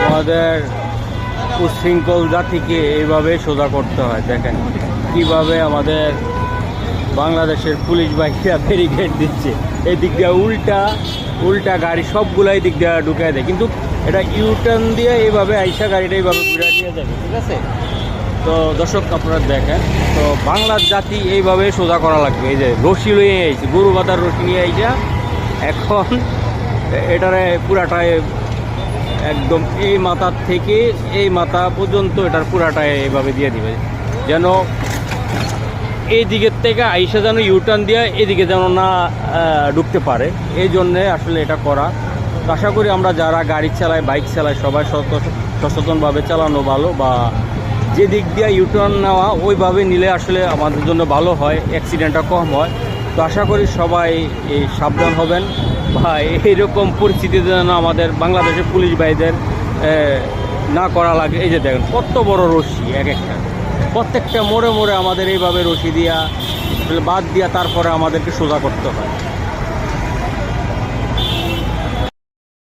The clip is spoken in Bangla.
আমাদের উচ্ছৃঙ্খল জাতিকে এইভাবে সোজা করতে হয়। দেখেন কিভাবে আমাদের বাংলাদেশের পুলিশ বাহিনীরা ব্যারিকেড দিচ্ছে, এই দিক দিয়ে উল্টা গাড়ি সবগুলাই দিক দিয়ে ঢুকাই দেয়, কিন্তু এটা ইউটার্ন দিয়ে এইভাবে আইসা গাড়িটা এইভাবে ঘুরে নিয়ে যাবে, ঠিক আছে। তো দর্শক আপনারা দেখেন, তো বাংলার জাতি এইভাবে সোজা করা লাগবে। এই যে রশি লইয়ে আইছে, গরু বাঁধার রশি নিয়ে আইসা এখন এটারে পুরাটায় একদম এই মাথার থেকে এই মাথা পর্যন্ত এটার পুরাটায় এইভাবে দিয়ে দিবে, যেন এই দিকের থেকে আইসা যেন ইউটার্ন দিয়ে এদিকে যেন না ঢুকতে পারে। এই জন্যে আসলে এটা করা। তো আশা করি আমরা যারা গাড়ি চালায়, বাইক চালায়, সবাই সচেতনভাবে চালানো ভালো, বা যে দিক দিয়ে ইউটার্ন নেওয়া ওইভাবে নিলে আসলে আমাদের জন্য ভালো হয়, অ্যাক্সিডেন্টটা কম হয়। তো আশা করি সবাই এই সাবধান হবেন, বা এইরকম পরিস্থিতিতে যেন আমাদের বাংলাদেশের পুলিশ ভাইদের না করা লাগে। এই যে দেখেন কত বড় রশি, এক একটা প্রত্যেকটা মোড়ে মোড়ে আমাদের এইভাবে রশি দিয়া বাদ দিয়া তারপরে আমাদেরকে সোজা করতে হয়।